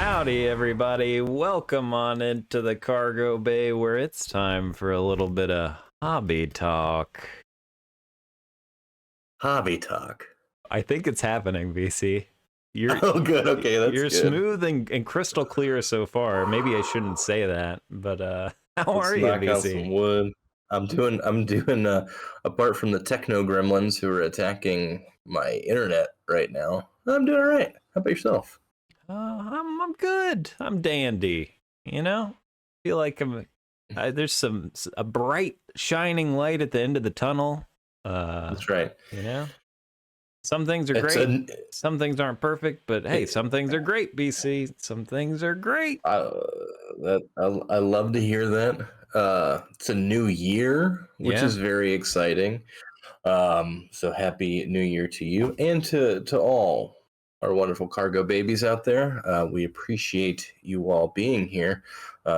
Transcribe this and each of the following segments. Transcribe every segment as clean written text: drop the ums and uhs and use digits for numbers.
Howdy, everybody. Welcome on into the cargo bay where it's time for a little bit of hobby talk. Hobby talk. I think it's happening, VC. Oh, good. Okay, that's you're good. smooth and crystal clear so far. Maybe I shouldn't say that, but how are you, Knock out VC? some wood. I'm doing. Apart from the techno gremlins who are attacking my internet right now, I'm doing all right. How about yourself? I'm good. I'm dandy. You know, feel like there's a bright shining light at the end of the tunnel. That's right. You know, some things are great, some things aren't perfect, but hey, some things are great, BC. Some things are great. I love to hear that. It's a new year, which is very exciting. So happy New Year to you and to all our wonderful cargo babies out there. We appreciate you all being here.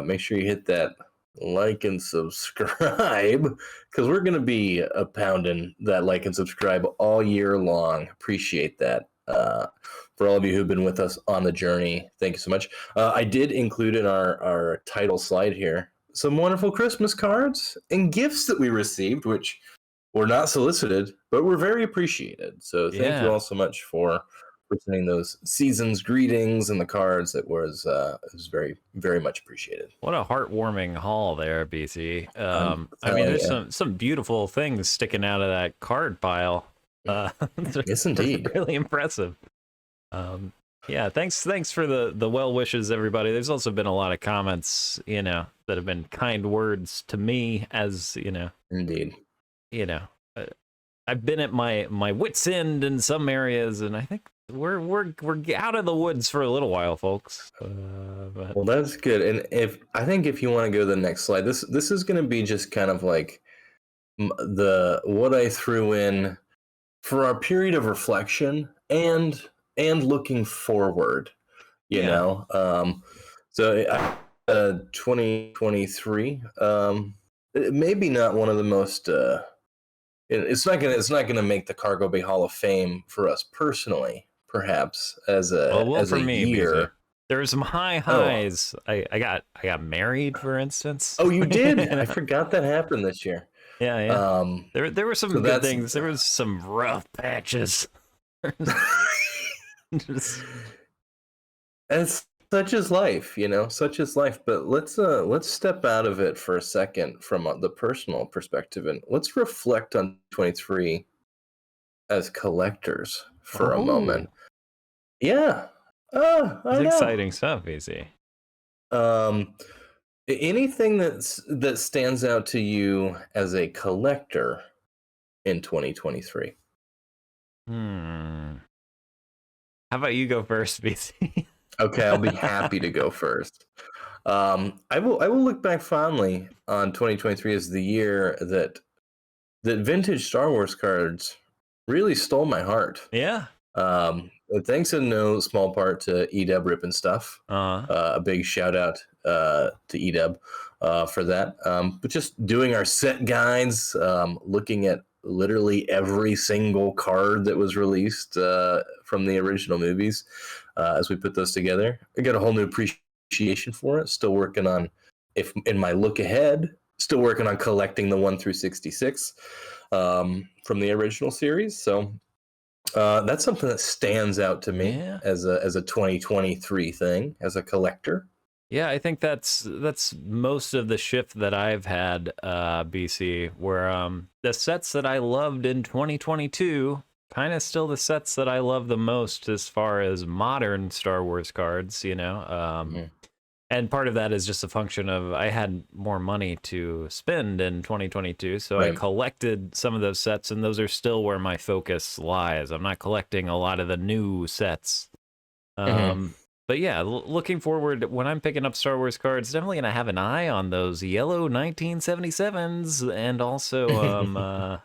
Make sure you hit that like and subscribe because we're going to be pounding that like and subscribe all year long. Appreciate that. For all of you who've been with us on the journey, thank you so much. I did include in our title slide here some wonderful Christmas cards and gifts that we received, which were not solicited, but were very appreciated. So thank you all so much for sending those season's greetings and the cards. It was very, very much appreciated. What a heartwarming haul there, BC. I mean, there's some beautiful things sticking out of that card pile. Yes, indeed. Really impressive. Yeah, thanks for the well wishes, everybody. There's also been a lot of comments, that have been kind words to me, as Indeed. I've been at my wit's end in some areas, and I think we're out of the woods for a little while, folks. Well, that's good. And if you want to go to the next slide, this is going to be just kind of like what I threw in for our period of reflection and looking forward. You know, so 2023, maybe not one of the most. It's not gonna make the Cargo Bay Hall of Fame for us personally, perhaps as a year. BC. There were some high highs. Oh. I got married, for instance. Oh, you did? I forgot that happened this year. Yeah. There were some good things. There was some rough patches. It's such is life, such is life. But let's step out of it for a second from the personal perspective, and let's reflect on 23 as collectors for a moment. Yeah. It's exciting stuff, easy. Anything that stands out to you as a collector in 2023? How about you go first, BC? Okay, I'll be happy to go first. I will look back fondly on 2023 as the year that vintage Star Wars cards really stole my heart. Yeah. Thanks in no small part to Edeb Rippin' Stuff. A big shout out to Edeb for that. But just doing our set guides, looking at literally every single card that was released from the original movies as we put those together. I got a whole new appreciation for it. Still working on, in my look ahead, still working on collecting the 1 through 66 from the original series. So that's something that stands out to me as a 2023 thing, as a collector. Yeah, I think that's most of the shift that I've had, BC, where the sets that I loved in 2022 kind of still the sets that I love the most as far as modern Star Wars cards, And part of that is just a function of I had more money to spend in 2022, so I collected some of those sets, and those are still where my focus lies. I'm not collecting a lot of the new sets. But yeah, looking forward, when I'm picking up Star Wars cards, definitely going to have an eye on those yellow 1977s, and also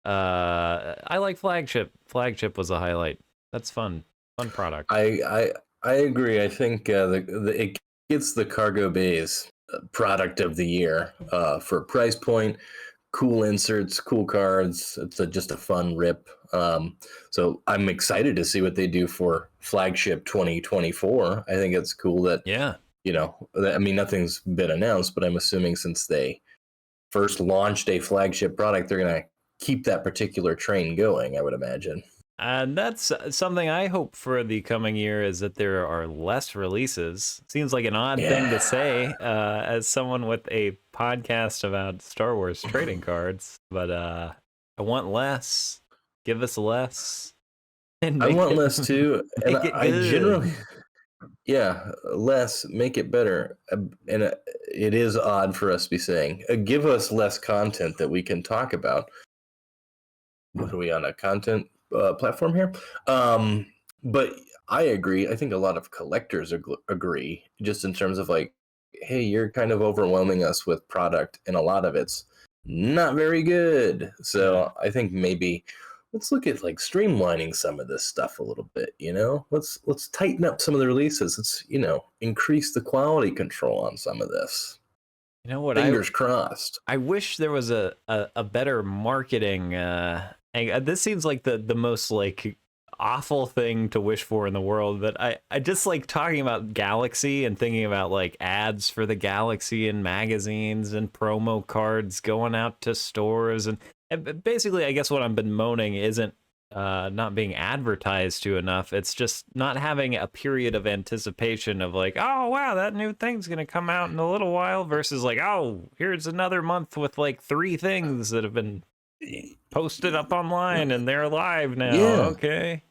I like Flagship. Flagship was a highlight. That's fun product. I agree. I think it gets the Cargo Bay's product of the year for price point, cool inserts, cool cards. It's just a fun rip. So I'm excited to see what they do for flagship 2024. I think it's cool that, Yeah. I mean, nothing's been announced, but I'm assuming since they first launched a flagship product, they're going to keep that particular train going, I would imagine. And that's something I hope for the coming year, is that there are less releases. Seems like an odd thing to say as someone with a podcast about Star Wars trading cards, but I want less. Give us less. And I make want it, less too. And make it I good. generally, yeah, less, make it better. And it is odd for us to be saying, give us less content that we can talk about. What are we on a content platform here? But I agree. I think a lot of collectors agree, just in terms of like, hey, you're kind of overwhelming us with product, and a lot of it's not very good. So Yeah. I think maybe let's look at like streamlining some of this stuff a little bit. Let's tighten up some of the releases. Let's increase the quality control on some of this. You know what? Fingers crossed. I wish there was a better marketing. This seems like the most like awful thing to wish for in the world, but I just like talking about Galaxy and thinking about like ads for the Galaxy in magazines and promo cards going out to stores, and basically I guess what I've been moaning isn't not being advertised to enough. It's just not having a period of anticipation of like, oh wow, that new thing's gonna come out in a little while, versus like, oh, here's another month with like 3 things that have been posted up online and they're live now. Yeah. Okay.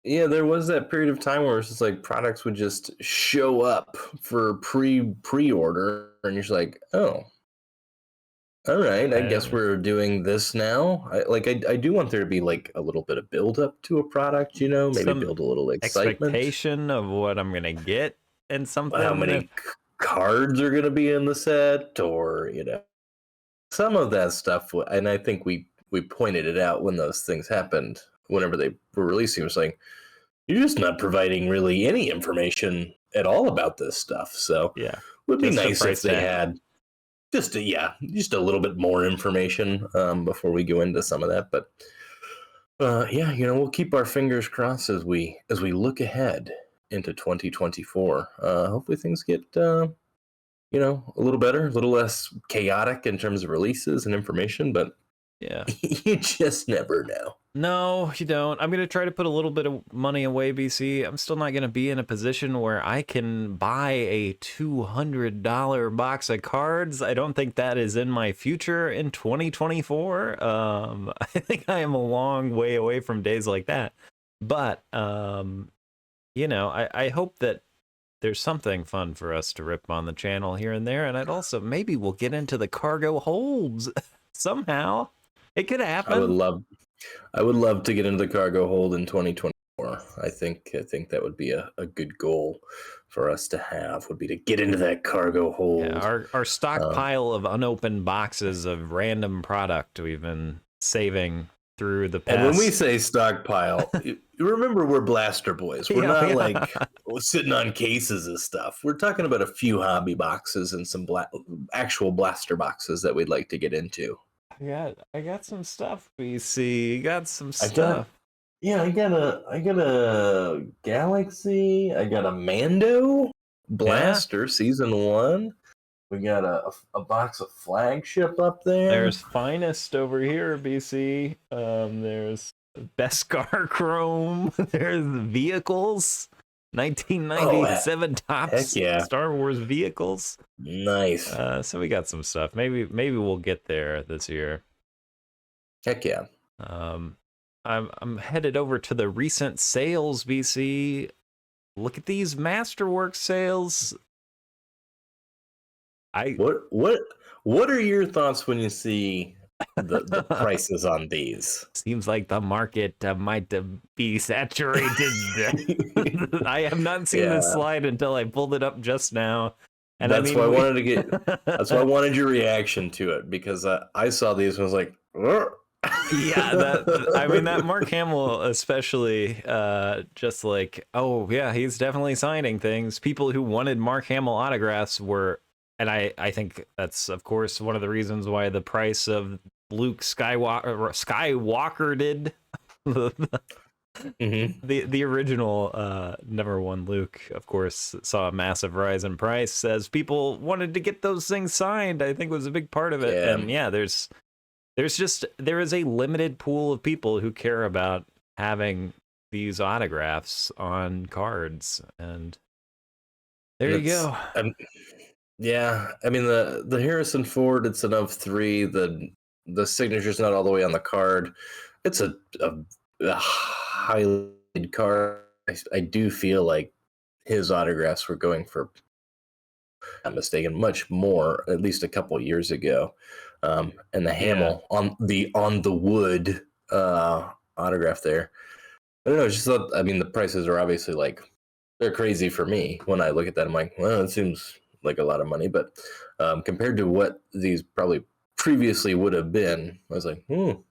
Yeah, there was that period of time where it's just like products would just show up for pre-order, and you're just like, oh, all right, I guess we're doing this now. I do want there to be like a little bit of build up to a product, maybe Some build a little excitement. expectation of what I'm gonna get and How something. many cards are going to be in the set, or some of that stuff. And I think we pointed it out when those things happened. Whenever they were releasing, it was like, you're just not providing really any information at all about this stuff. So it Yeah, would be just a nice if price they tag. had just a little bit more information before we go into some of that. But yeah, we'll keep our fingers crossed as we look ahead into 2024. Hopefully things get a little better, a little less chaotic in terms of releases and information. But Yeah. you just never know. No, you don't. I'm going to try to put a little bit of money away, BC. I'm still not going to be in a position where I can buy a $200 box of cards. I don't think that is in my future in 2024. I think I am a long way away from days like that. But, I hope that there's something fun for us to rip on the channel here and there. And maybe we'll get into the cargo holds somehow. It could happen. I would love to get into the cargo hold in 2024. I think that would be a good goal for us to have, would be to get into that cargo hold. Yeah, our stockpile of unopened boxes of random product we've been saving through the past. And when we say stockpile, you remember we're blaster boys. We're not like sitting on cases of stuff. We're talking about a few hobby boxes and some actual blaster boxes that we'd like to get into. I got some stuff, BC. You got some stuff. I got a Galaxy. I got a Mando Blaster Season 1. We got a box of Flagship up there. There's Finest over here, BC. There's Beskar Chrome. There's Vehicles. 1997 Topps Star Wars Vehicles. Nice. So we got some stuff. Maybe we'll get there this year. Heck yeah. I'm headed over to the recent sales, BC. Look at these Masterwork sales. What are your thoughts when you see the prices on these? Seems like the market might be saturated. I have not seen this slide until I pulled it up just now. And that's why I wanted to get. That's why I wanted your reaction to it, because I saw these and was like, yeah, that Mark Hamill especially, just like, oh yeah, he's definitely signing things. People who wanted Mark Hamill autographs were, and I think that's of course one of the reasons why the price of Luke Skywalker did Mm-hmm. The original number one Luke, of course, saw a massive rise in price as people wanted to get those things signed. I think was a big part of it. Yeah, And yeah, there is a limited pool of people who care about having these autographs on cards, and there and you go. yeah. I mean the Harrison Ford, it's an of three. The signature's not all the way on the card. It's a highlighted card. I do feel like his autographs were going for, I'm mistaken, much more, at least a couple of years ago. And the Yeah. Hamill on the wood autograph there. I don't know. Just thought. I mean, the prices are obviously like they're crazy for me. When I look at that, I'm like, well, it seems like a lot of money, but compared to what these probably previously would have been, I was like, And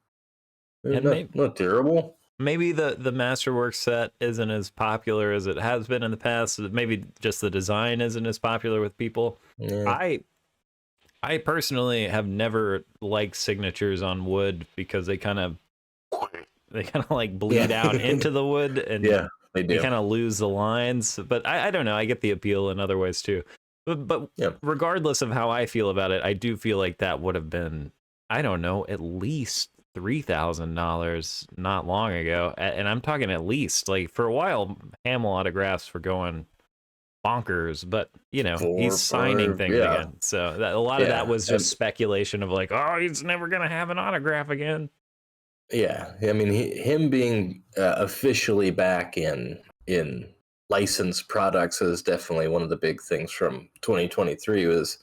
not terrible. maybe the Masterwork set isn't as popular as it has been in the past. Maybe just the design isn't as popular with people. Yeah, I personally have never liked signatures on wood because they kind of like bleed yeah, out into the wood, and yeah. They you do. kind of lose the lines. But I don't know. I get the appeal in other ways too. But Yeah, regardless of how I feel about it, I do feel like that would have been, I don't know, at least $3,000 not long ago. And I'm talking at least. Like for a while, Hamill autographs were going bonkers, but you know, he's four, signing five. things Yeah, again. So that, a lot of that yeah. was just speculation of like, oh, he's never gonna have an autograph again. Yeah, I mean, him being officially back in licensed products is definitely one of the big things from 2023. Was,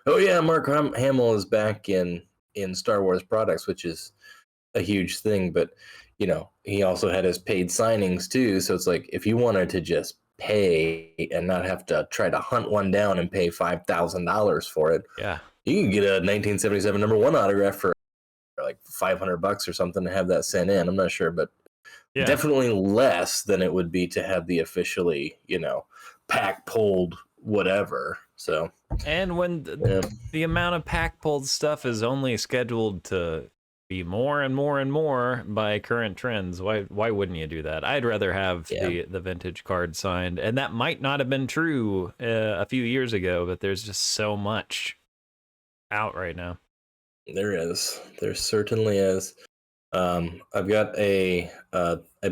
oh yeah, Mark Hamill is back in Star Wars products, which is a huge thing. But you know, he also had his paid signings too. So it's like if you wanted to just pay and not have to try to hunt one down and pay $5,000 for it, Yeah, you can get a 1977 number one autograph for like $500 or something to have that sent in. I'm not sure, but yeah. definitely less than it would be to have the officially, pack pulled whatever. So, And when yeah, the amount of pack pulled stuff is only scheduled to be more and more and more by current trends, why wouldn't you do that? I'd rather have yeah, the vintage card signed, and that might not have been true a few years ago, but there's just so much out right now. there is. There certainly is. I've got I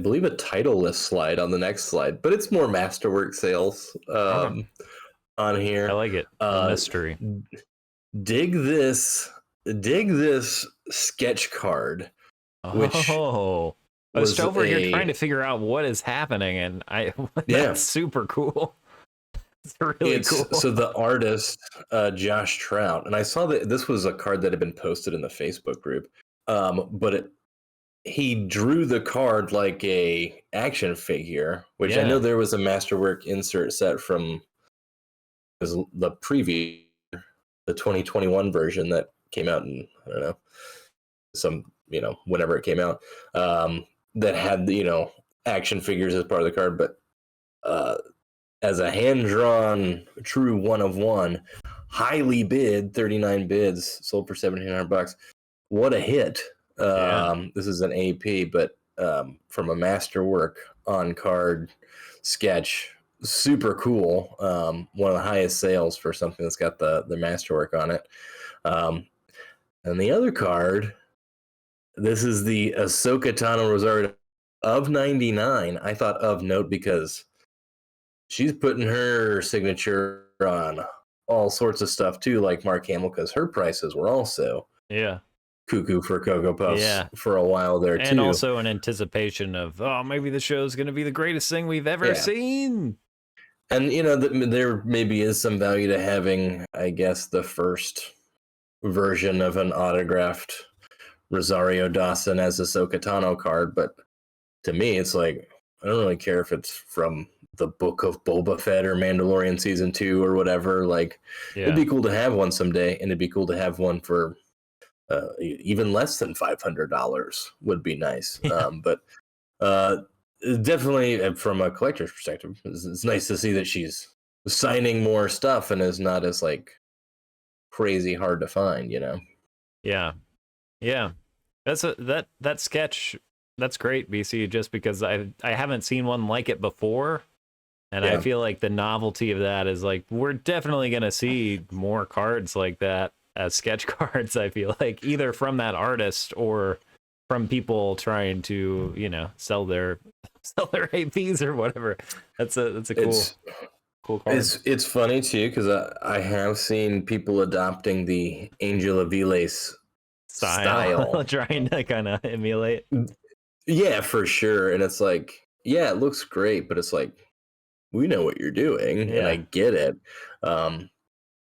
believe, a titleless slide on the next slide, but it's more Masterwork sales Okay, on I here. like it. A Uh, mystery. dig this, dig this sketch card, which Oh, I was was over here trying to figure out what is happening, and I yeah. that's super cool. It's really It's cool. so the artist, Josh Trout, and I saw that this was a card that had been posted in the Facebook group. But he drew the card like a action figure, which I know Yeah, there was a Masterwork insert set from the preview, the 2021 version that came out in, I don't know, some, whenever it came out, that had action figures as part of the card, but uh, as a hand drawn true one of one, highly bid, 39 bids, sold for $1,700. What a hit! yeah, This is an AP, but from a Masterwork on card sketch, super cool. One of the highest sales for something that's got the Masterwork on it. Um, and the other card, this is the Ahsoka Tano Rosario of 99. I thought of note because she's putting her signature on all sorts of stuff too, like Mark Hamill, because her prices were also yeah, cuckoo for Cocoa Puffs yeah. for a while there And too. also an anticipation of, oh, maybe the show's going to be the greatest thing we've ever Yeah, seen. and there maybe is some value to having, I guess, the first version of an autographed Rosario Dawson as a Ahsoka Tano card, but to me, it's like I don't really care if it's from the Book of Boba Fett or Mandalorian season 2 or whatever. Like, it'd Yeah. be cool to have one someday, and it'd be cool to have one for even less than $500 would be nice. Yeah. But uh, definitely, from a collector's perspective, it's nice to see that she's signing more stuff and is not as like crazy hard to find. Yeah. Yeah. That sketch that's great, BC, just because I haven't seen one like it before. And I Yeah. feel like the novelty of that is like we're definitely gonna see more cards like that as sketch cards, I feel like, either from that artist or from people trying to, sell their APs or whatever. That's a It's cool card it's funny too because I have seen people adopting the Angel of Viles style, style. trying to kind of emulate. Yeah, for sure. And it's like, yeah, it looks great, but it's like, we know what you're doing, and I Yeah. get it. Um,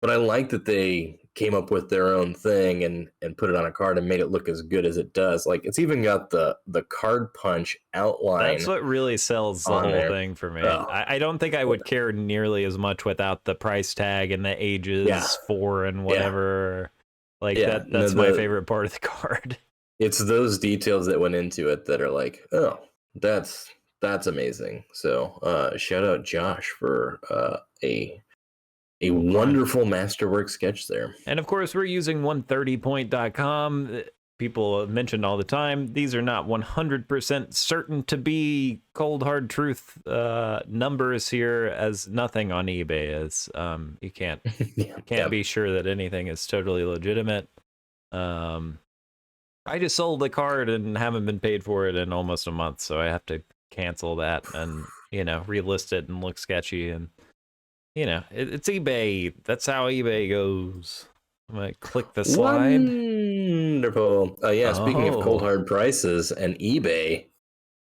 but I like that they came up with their own thing and put it on a card and made it look as good as it does. Like it's even got the card punch That's outline what really sells the on whole there. thing for me. Oh, I don't think I would care nearly as much without the price tag and the yeah, ages 4 and yeah, whatever. Like yeah. No, that's my favorite part of the card. it's those details that went into it that are like, oh, that's amazing. So shout out Josh for a Cool find. wonderful masterwork sketch there. And of course, we're using 130point.com. People mentioned all the time, these are not 100% certain to be cold hard truth numbers here, as nothing on eBay is. You can't Yeah, you can't yeah. be sure that anything is totally legitimate. I just sold a card and haven't been paid for it in almost a month, so I have to cancel that and relist it and look sketchy. And it's eBay. That's how eBay goes. I'm gonna click the slide. Wonderful. Yeah, speaking of cold Oh, hard prices and eBay,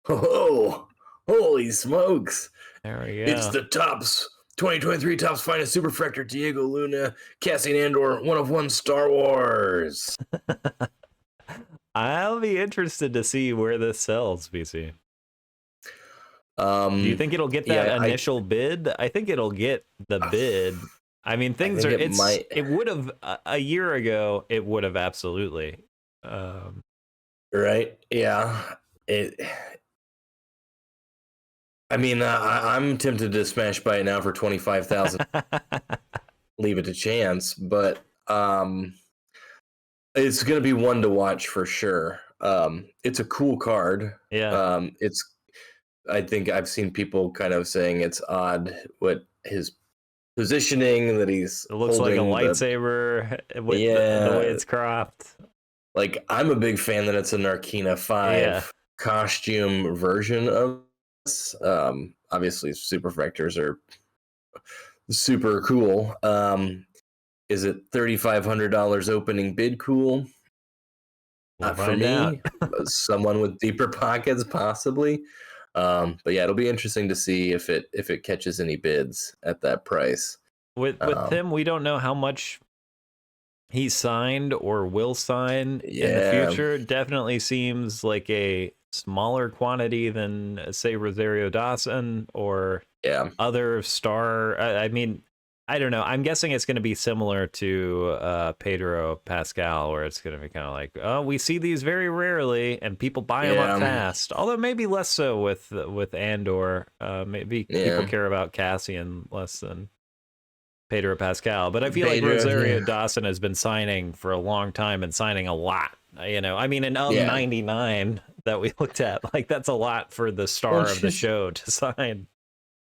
oh, holy smokes! there we It's go. the Topps 2023 Topps Finest Superfractor Diego Luna Cassian Andor 1 of 1 Star Wars. I'll be interested to see where this sells, BC. Do you think it'll get that Yeah, initial bid? I think it'll get the bid. I mean, I think it might. it would have a year ago, it would have absolutely. Right? Yeah. It. I mean, I'm tempted to smash buy it now for 25,000. Leave it to chance, but it's going to be one to watch for sure. It's a cool card. Yeah, It's. I think I've seen people kind of saying it's odd what his positioning that he's it looks like a holding the. lightsaber with the way Yeah, it's cropped. like I'm a big fan that it's a Narkina Yeah, 5 costume version of this. Obviously, superfractors are super cool. Is it $3,500 opening bid cool? we'll For find out. me, someone with deeper pockets possibly. But yeah, it'll be interesting to see if it catches any bids at that price. With Um, him, we don't know how much he signed or will sign in the yeah, future. Definitely seems like a smaller quantity than, say, Rosario Dawson or yeah, other star. I mean, I don't know. I'm guessing it's going to be similar to Pedro Pascal, where it's going to be kind of like, oh, we see these very rarely, and people buy them up yeah, fast. Although maybe less so with Andor. Maybe people yeah. care about Cassian less than Pedro Pascal. But I feel like Pedro, Rosario yeah, Dawson has been signing for a long time and signing a lot. I mean, an yeah. 99 that we looked at, like that's a lot for the Well, star of the she's. show to sign.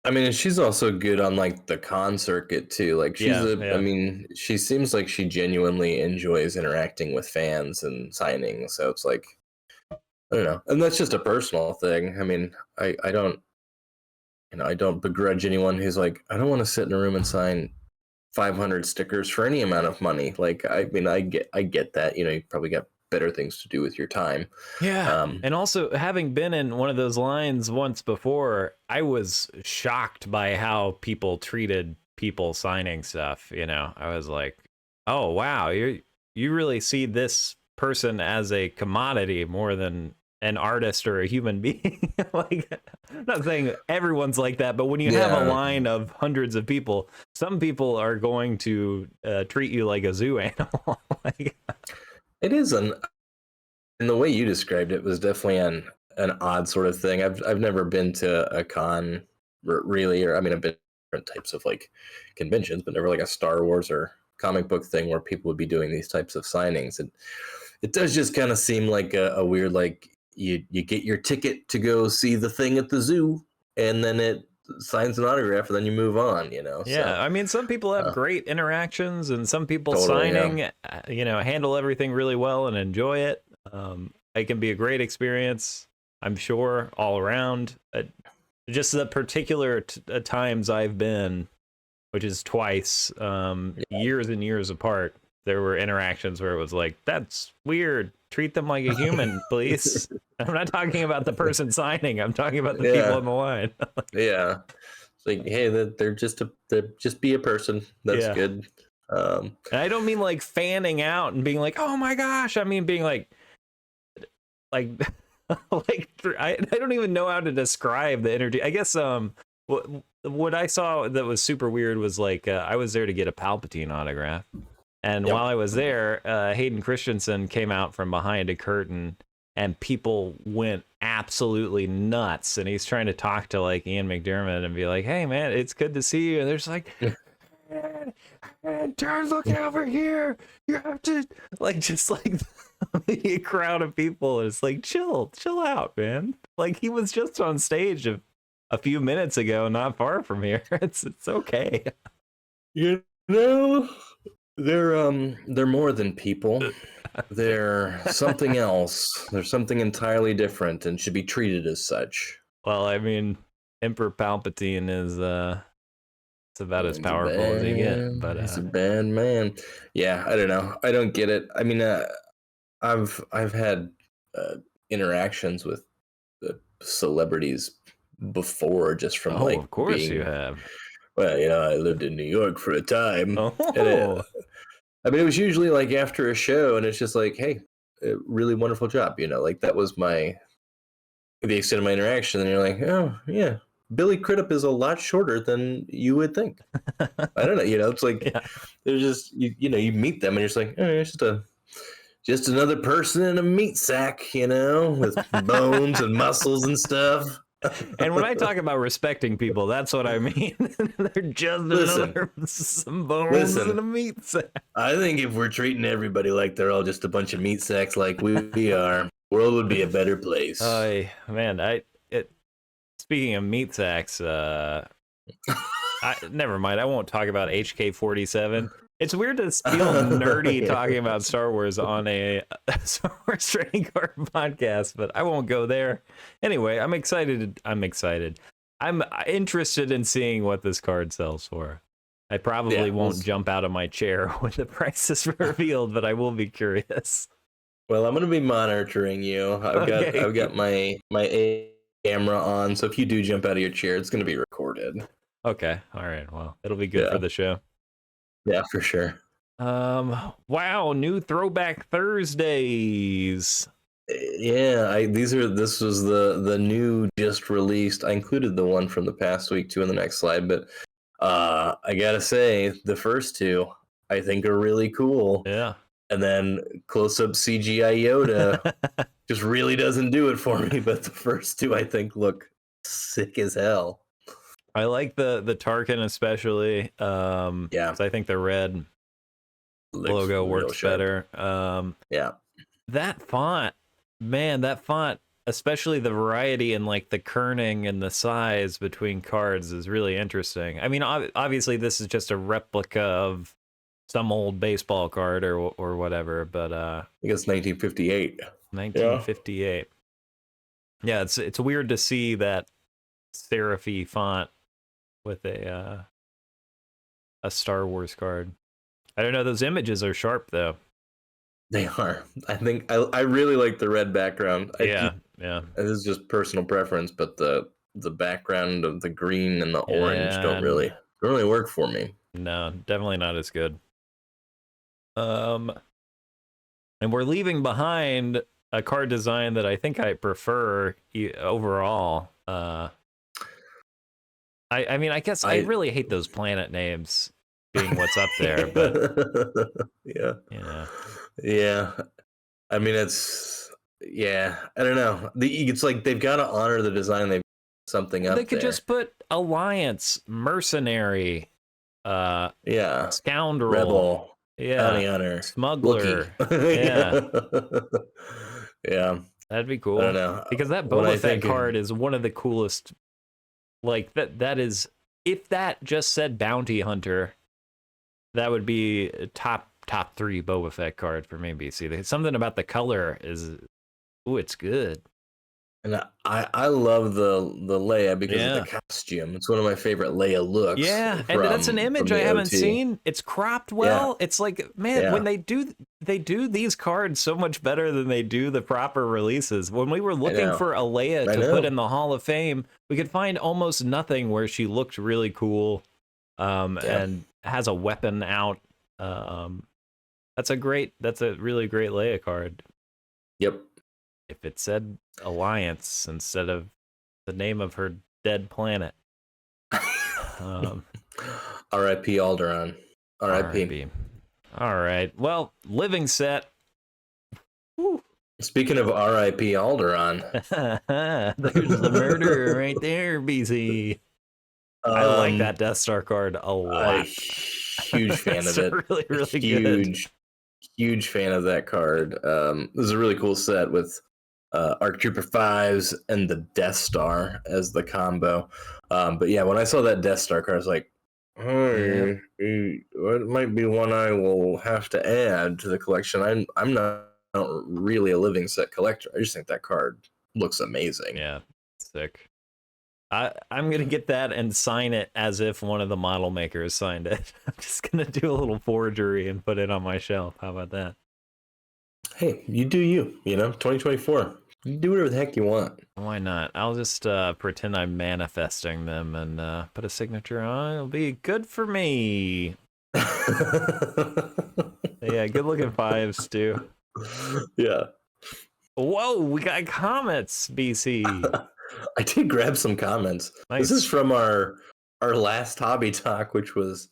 I mean, she's also good on like the con circuit too. Like she's Yeah, a. I yeah. mean, she seems like she genuinely enjoys interacting with fans and signing. So it's like I don't know, and that's just a personal thing. I mean, I don't I don't begrudge anyone who's like I don't want to sit in a room and sign 500 stickers for any amount of money. Like I mean, I get that. You probably got better things to do with your time. Yeah. Um, And also, having been in one of those lines once before, I was shocked by how people treated people signing stuff. I was like, oh, wow, you really see this person as a commodity more than an artist or a human being. Like, I'm not saying everyone's like that, but when you have a yeah, line of hundreds of people, some people are going to treat you like a zoo animal. Like, it is an. And the way you described it was definitely an odd sort of thing. I've never been to a con really, or I mean, I've been to different types of like conventions, but never like a Star Wars or comic book thing where people would be doing these types of signings. And it does just kind of seem like a weird like you get your ticket to go see the thing at the zoo, and then it signs an autograph, and then you move on. So Yeah, I mean, some people have great interactions, and some people totally, yeah. signing, handle everything really well and enjoy it. It can be a great experience, I'm sure, all around. Just the particular times I've been, which is twice, years and years apart, there were interactions where it was like, that's weird. Treat them like a human, please. I'm not talking about the person signing. I'm talking about the people Yeah. on the line. Yeah. It's like, hey, they're just be a person. That's Yeah. good. And I don't mean like fanning out and being like, oh my gosh. I mean being like like I don't even know how to describe the energy. I guess what I saw that was super weird was like I was there to get a Palpatine autograph, and Yep. while I was there, Hayden Christensen came out from behind a curtain, and people went absolutely nuts. And he's trying to talk to like Ian McDermott and be like, "Hey man, it's good to see you." And there's like, "Turn, look over here. You have to like just like." A crowd of people. It's like, chill out, man. Like he was just on stage a few minutes ago, not far from here. It's okay. They're more than people. They're something else. They're something entirely different and should be treated as such. Well, I mean, Emperor Palpatine is it's about as He's powerful as you get. But he's a bad man. Yeah, I don't know. I don't get it. I mean, I've had interactions with celebrities before, just from like of course you being. have. Well, I lived in New York for a time, Oh, I mean, it was usually like after a show, and it's just like, hey, really wonderful job. Like that was the extent of my interaction. And you're like, oh yeah, Billy Crudup is a lot shorter than you would think. I don't know. It's like yeah. there's just you meet them, and you're just like, oh, it's just another person in a meat sack, with bones and muscles and stuff. And when I talk about respecting people, that's what I mean. They're just another some bones and a meat sack. I think if we're treating everybody like they're all just a bunch of meat sacks, like we are, the world would be a better place. Man, speaking of meat sacks, never mind. I won't talk about HK-47. It's weird to feel nerdy talking about Star Wars on a Star Wars trading card podcast, but I won't go there. Anyway, I'm excited. I'm interested in seeing what this card sells for. I probably won't jump out of my chair when the price is revealed, but I will be curious. Well, I'm going to be monitoring you. I've got my camera on, so if you do jump out of your chair, it's going to be recorded. Okay. All right. Well, it'll be good for the show. Yeah, for sure. Wow, new Throwback Thursdays. Yeah, this was the new just released. I included the one from the past week too in the next slide, but I gotta say the first two I think are really cool. Yeah. And then close-up CGI Yoda just really doesn't do it for me, but the first two I think look sick as hell. I like the Tarkin especially. Yeah, I think the red logo works better. Yeah, that font, man, especially the variety and like the kerning and the size between cards is really interesting. I mean, obviously this is just a replica of some old baseball card or whatever, but I guess 1958. 1958. Yeah, it's weird to see that serify font with a Star Wars card. I don't know, those images are sharp though. They are. I think I really like the red background. Yeah. This is just personal preference, but the background of the green and the orange don't really work for me. No, definitely not as good. And we're leaving behind a card design that I think I prefer overall. I mean, I guess I really hate those planet names being what's up there, but yeah. I mean, I don't know. It's like they've got to honor the design. They've something up. They could just put Alliance, Mercenary, Scoundrel, Rebel, Bounty Hunter, Smuggler, yeah. That'd be I don't cool. know. Because that When I Boba Fett think of, card is one of the coolest. Like that is, if that just said bounty hunter, that would be a top 3 Boba Fett card for me, BC. Something about the color is, ooh, it's good. and I love the Leia because of the Yeah. costume. It's one of my favorite Leia looks Yeah, and that's an from image I the haven't OT. seen. It's cropped Yeah, well. It's like, man, when yeah, they do these cards so much better than they do the proper releases. When we were I looking know, for a Leia I to put know. in the Hall of Fame, we could find almost nothing where she looked really cool, Yeah, and has a weapon out. Um, that's a really great Leia card. yep. If it said Alliance instead of the name of her dead planet. Um, R.I.P. Alderaan. R.I.P. RIP. All right. Well, living set. Woo. Speaking of R.I.P. Alderaan, There's the murderer right there, BC. I like um, that Death Star card a a lot. huge fan That's of it. really, A really good. huge fan of that card. This is a really cool set with Arc Trooper 5s and the Death Star as the combo. But yeah, when I saw that Death Star card, I was like, Yep. hey, it might be one I will have to add to the collection. I'm not really a living set collector. I just think that card looks amazing. Yeah. Sick. I'm gonna get that and sign it as if one of the model makers signed it. I'm just gonna do a little forgery and put it on my shelf. How about that? Hey, you do you, 2024. You do whatever the heck you want. Why not? I'll just pretend I'm manifesting them and put a signature on. It'll be good for me. Yeah, good looking 5s too. Yeah. Whoa, we got comments, BC. I did grab some comments. This is Nice. from our last hobby talk, which was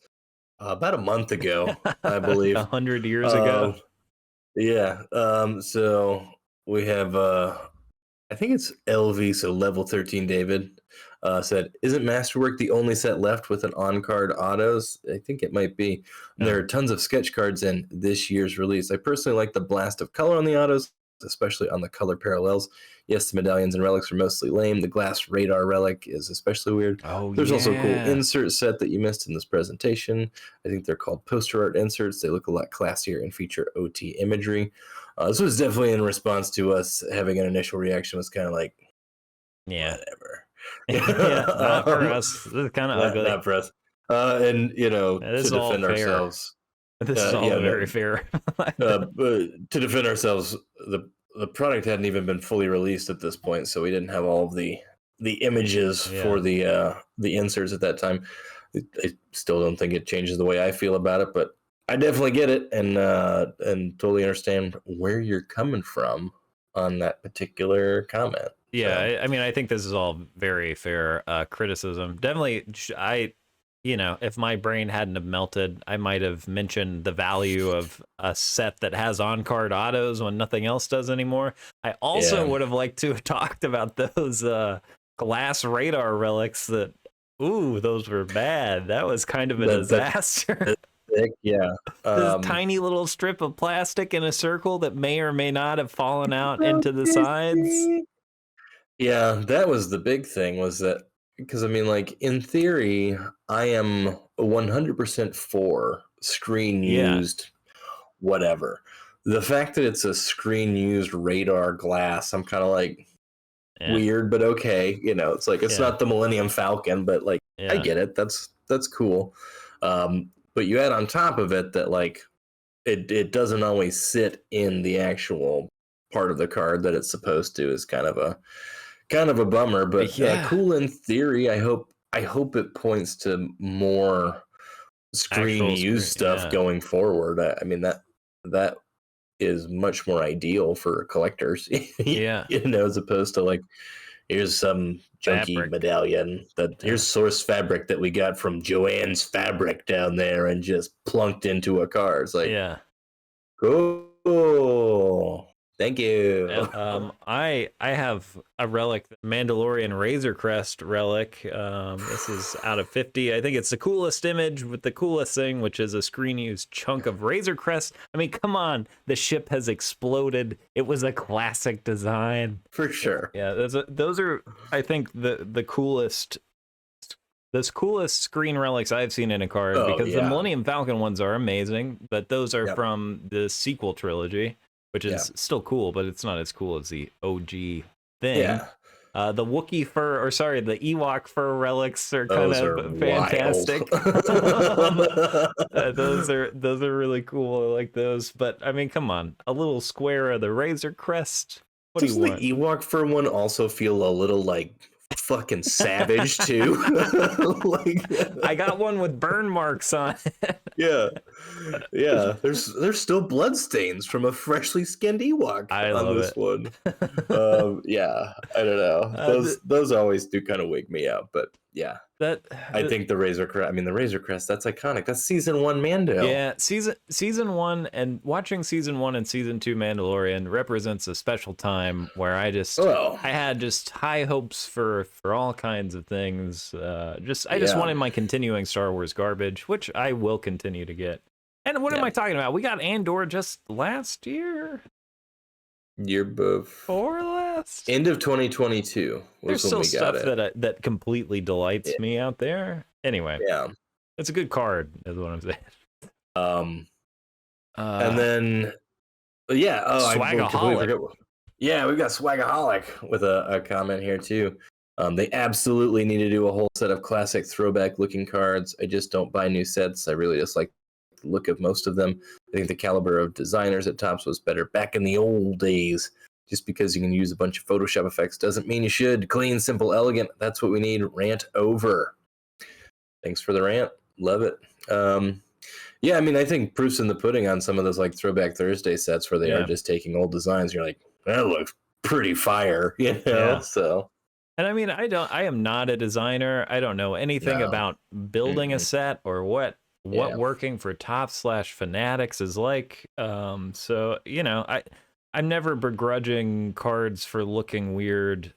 about a month ago, I Like believe. 100 years ago. Uh, yeah. So we have I think it's LV, so level 13 David, said, isn't Masterwork the only set left with an on-card autos? I think it might be. And there Oh. are tons of sketch cards in this year's release. I personally like the blast of color on the autos, especially on the color parallels. Yes, the medallions and relics are mostly lame. The glass radar relic is especially weird. Oh There's also a cool yeah. insert set that you missed in this presentation. I think they're called poster art inserts. They look a lot classier and feature OT imagery. This was definitely in response to us having an initial reaction was kind of like, Yeah. whatever. Yeah, not for us. This is kind of ugly. Not for us. And, Yeah, this to is all defend fair. ourselves, This is all yeah, very no, fair. but to defend ourselves, the product hadn't even been fully released at this point, so we didn't have all of the images for Yeah. the inserts at that time. I still don't think it changes the way I feel about it, but I definitely get it and totally understand where you're coming from on that particular comment. Yeah, So I mean, I think this is all very fair criticism. Definitely, if my brain hadn't have melted, I might have mentioned the value of a set that has on-card autos when nothing else does anymore. I also yeah, would have liked to have talked about those glass radar relics that, ooh, those were bad. That was kind of a that disaster. thick, yeah. This tiny little strip of plastic in a circle that may or may not have fallen out So into the sides. pissy. Yeah, that was the big thing was that because I mean, like in theory, I am 100% for screen Yeah. used whatever. The fact that it's a screen used radar glass, I'm kind of like Yeah. weird, but okay. It's like it's Yeah. not the Millennium Falcon, but like I Yeah. get it. That's cool. But you add on top of it that like it doesn't always sit in the actual part of the card that it's supposed to is kind of a bummer, but Yeah. cool in theory. I hope it points to more screen Actual use screen. stuff Yeah. going forward. I mean that is much more ideal for collectors, Yeah. as opposed to like here's some junky Fabric. medallion that Yeah. here's source fabric that we got from Joanne's Fabric down there and just plunked into a car. It's like Yeah. cool. Thank you. I have a relic, Mandalorian Razor Crest relic. This is out of 50. I think it's the coolest image with the coolest thing, which is a screen used chunk of Razor Crest. I mean, come on, the ship has exploded. It was a classic design. For sure. Yeah, those are I think the coolest. Those coolest screen relics I've seen in a card, because the Millennium Falcon ones are amazing, but those are from the sequel trilogy, which is still cool, but it's not as cool as the OG thing. Yeah. The Wookiee fur, or sorry, the Ewok fur relics are kind of fantastic. Those are really cool. I like those. But I mean, come on, a little square of the Razor Crest. What do you want? The Ewok fur one also feel a little like fucking savage too? Like, I got one with burn marks on it. Yeah. There's still blood stains from a freshly skinned Ewok on this one. Yeah, I don't know. Those always do kind of wake me out, but yeah. I think the Razor Crest, that's iconic. That's season 1 Mando. Yeah, season 1, and watching season 1 and season 2 Mandalorian represents a special time where I had just high hopes for all kinds of things. I just wanted my continuing Star Wars garbage, which I will continue to get. And what am I talking about? We got Andor just last year. Year before last. End of 2022 was when we got it. There's still stuff that completely delights me out there. Anyway, it's a good card, is what I'm saying. And then, Swagaholic. We've got Swagaholic with a comment here too. They absolutely need to do a whole set of classic throwback looking cards. I just don't buy new sets. I really just like the look of most of them. I think the caliber of designers at Topps was better back in the old days. Just because you can use a bunch of Photoshop effects doesn't mean you should. Clean, simple, elegant. That's what we need. Rant over. Thanks for the rant. Love it. I think proof's in the pudding on some of those like Throwback Thursday sets where they are just taking old designs. You're like, that looks pretty fire, So. And I mean, I am not a designer. I don't know anything about building a set or what working for Topps / Fanatics is like. So, I'm never begrudging cards for looking weird.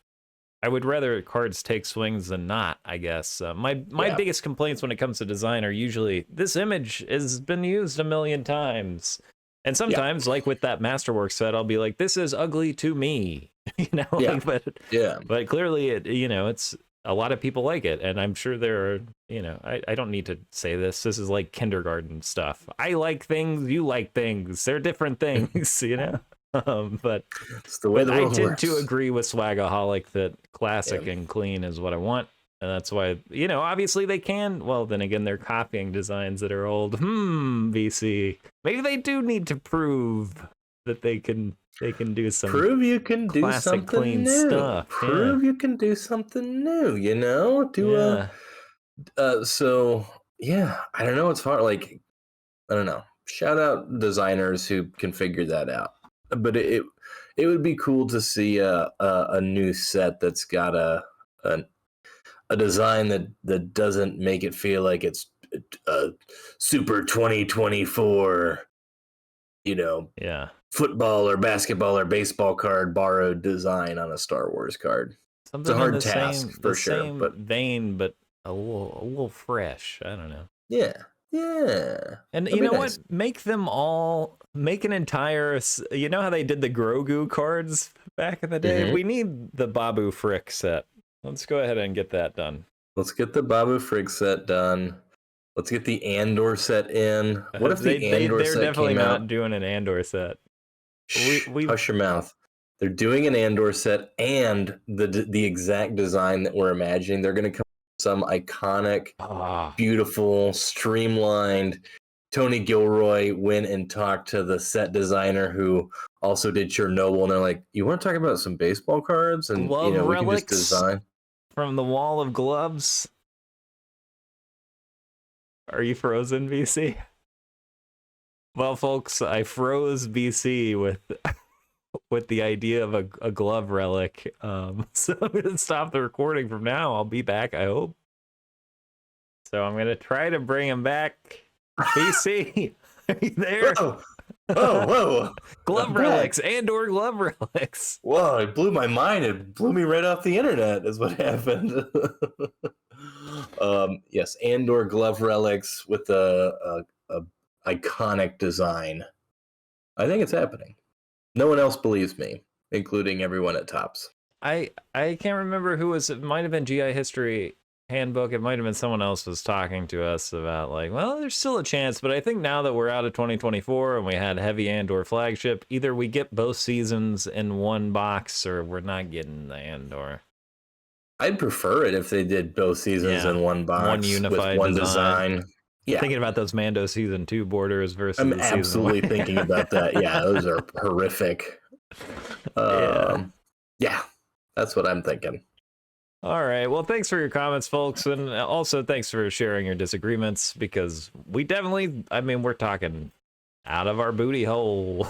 I would rather cards take swings than not, I guess. My biggest complaints when it comes to design are usually, this image has been used a million times. And sometimes, like with that Masterwork set, I'll be like, this is ugly to me. But clearly, it's a lot of people like it. And I'm sure there are, I don't need to say this. This is like kindergarten stuff. I like things, you like things. They're different things, But it's the way the world I tend works. to agree with Swagaholic that classic and clean is what I want. And that's why, obviously they can. Well, then again, they're copying designs that are old. VC. Maybe they do need to prove that they can do some prove you can do classic something clean new. Stuff. Prove you can do something new, I don't know, it's hard. Like, I don't know. Shout out designers who can figure that out. But it would be cool to see a new set that's got a design that doesn't make it feel like it's super 2024, football or basketball or baseball card borrowed design on a Star Wars card. It's a hard task for sure. Same vein, but a little fresh. I don't know. Yeah. And you know what? Make an entire. You know how they did the Grogu cards back in the day? Mm-hmm. We need the Babu Frick set. Let's go ahead and get that done. Let's get the Babu Frick set done. Let's get the Andor set in. What if the Andor set came out? They're definitely not doing an Andor set. Hush your mouth. They're doing an Andor set and the exact design that we're imagining. They're going to come with some iconic, beautiful, streamlined. Tony Gilroy went and talked to the set designer who also did Chernobyl, and they're like, "You want to talk about some baseball cards and we can just design from the wall of gloves." Are you frozen, BC? Well, folks, I froze BC with the idea of a glove relic. So I'm going to stop the recording from now. I'll be back, I hope. So I'm going to try to bring him back. BC, are you there? Oh, whoa. Glove I'm relics back. and/or glove relics. Whoa, it blew my mind. It blew me right off the internet, is what happened. Yes, Andor glove relics with a iconic design. I think it's happening. No one else believes me, including everyone at Topps. I can't remember who was. It might have been GI History Handbook. It might have been someone else was talking to us about like, well, there's still a chance, but I think now that we're out of 2024 and we had heavy Andor flagship, either we get both seasons in one box or we're not getting the Andor. I'd prefer it if they did both seasons in one box one with unified one design. Yeah, Thinking about those Mando season 2 borders versus I'm the season absolutely 1. thinking about that. Yeah, those are horrific. Yeah. Yeah, that's what I'm thinking. All right. Well, thanks for your comments, folks. And also thanks for sharing your disagreements because we definitely, I mean, we're talking out of our booty hole.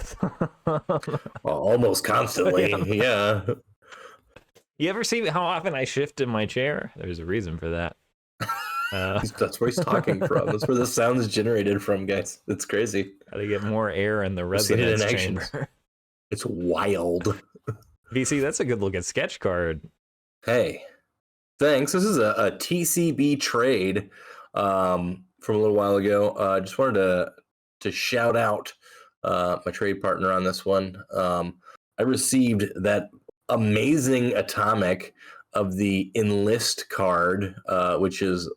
Almost constantly. Yeah. You ever see how often I shift in my chair? There's a reason for that. That's where he's talking from. That's where the sound is generated from, guys. It's crazy. Gotta get more air in the I've seen it in resonance action. chamber. It's wild. VC, that's a good looking sketch card. Hey, thanks. This is a TCB trade from a little while ago. Just wanted to shout out my trade partner on this one. I received that amazing atomic of the Enlist card, which is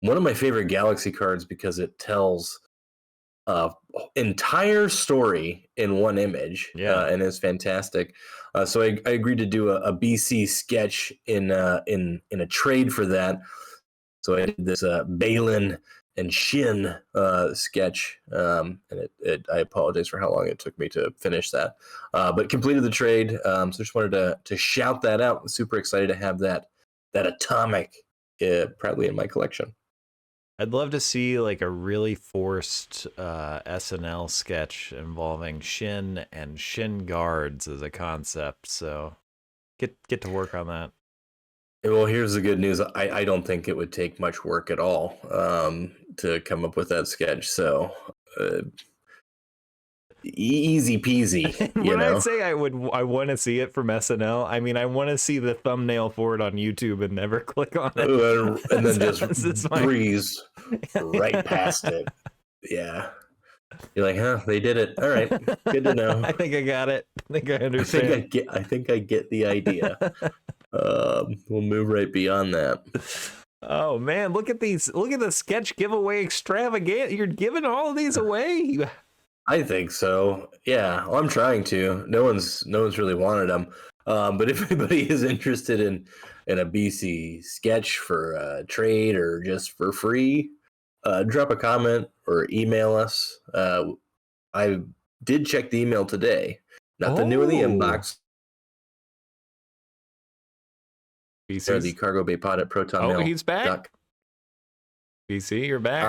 one of my favorite Galaxy cards because it tells entire story in one image. And is fantastic. So I agreed to do a BC sketch in a trade for that. So I did this Balin and Shin sketch, and I apologize for how long it took me to finish that, but completed the trade. So just wanted to shout that out. I'm super excited to have that atomic probably in my collection. I'd love to see like a really forced SNL sketch involving Shin and Shin guards as a concept. So get to work on that. Well, here's the good news. I don't think it would take much work at all to come up with that sketch. So easy peasy. When I say I want to see it from SNL, I mean I want to see the thumbnail for it on YouTube and never click on it, and then just breeze right past it. Yeah, you're like, huh? They did it. All right, good to know. I think I got it. I think I understand. I think I get the idea. We'll move right beyond that. Oh man, look at these! Look at the sketch giveaway extravaganza. You're giving all of these away. I think so. Yeah, well, I'm trying to. No one's really wanted them. But if anybody is interested in a BC sketch for trade or just for free, drop a comment or email us. I did check the email today. Not the new in the inbox. Or the cargo bay pod at proton mail. Oh, he's back. BC, you're back.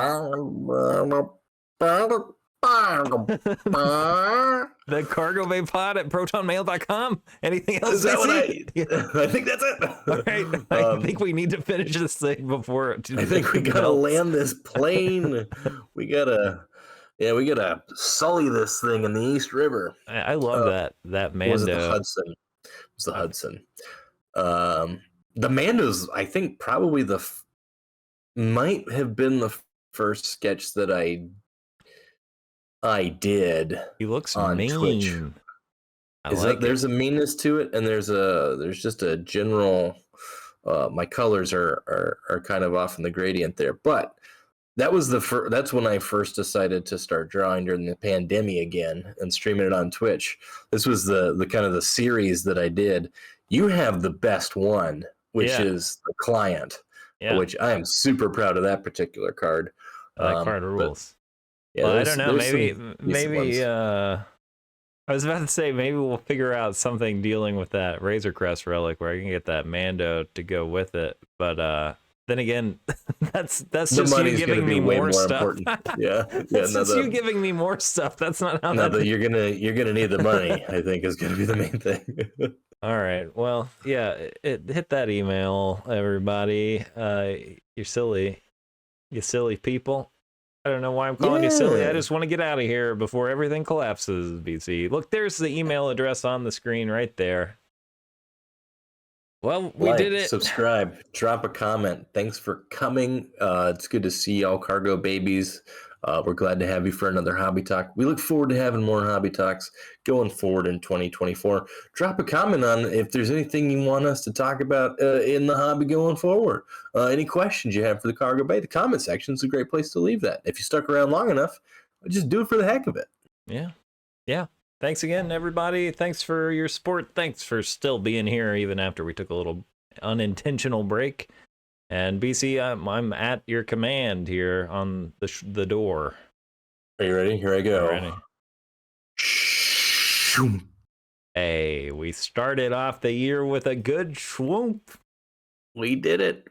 The cargo bay pod at protonmail.com. Anything else? Is that what I think that's it. All right. I think we need to finish this thing before I think we gotta land this plane. we gotta sully this thing in the East River. I love that Mando. Was it the Hudson? It was the Hudson. The Mando's, I think, probably might have been the first sketch that I did. He looks on mean. Twitch. There's a meanness to it, and there's just a general. My colors are kind of off in the gradient there, but that was that's when I first decided to start drawing during the pandemic again and streaming it on Twitch. This was the kind of the series that I did. You have the best one, which is the Client, which I am super proud of that particular card. That card rules. Yeah, well, I don't know. Maybe I was about to say maybe we'll figure out something dealing with that Razor Crest relic where I can get that Mando to go with it. But then again, that's just you giving me more stuff. Yeah, that's just you giving me more stuff. That's not how. No, you're gonna need the money. I think is gonna be the main thing. All right. Well, yeah. Hit that email, everybody. You're silly. You silly people. I don't know why I'm calling you silly. I Yeah. just want to get out of here before everything collapses, BC. Look, there's the email address on the screen right there. Well, we did Like, it. subscribe, drop a comment. Thanks for coming. It's good to see y'all, cargo babies. We're glad to have you for another hobby talk. We look forward to having more hobby talks going forward in 2024. Drop a comment on if there's anything you want us to talk about in the hobby going forward. Any questions you have for the cargo bay, the comment section is a great place to leave that. If you stuck around long enough, just do it for the heck of it. Yeah. Yeah. Thanks again, everybody. Thanks for your support. Thanks for still being here, even after we took a little unintentional break. And BC, I'm at your command here on the door. Are you ready? Here I go. Ready? Hey, we started off the year with a good swoop. We did it.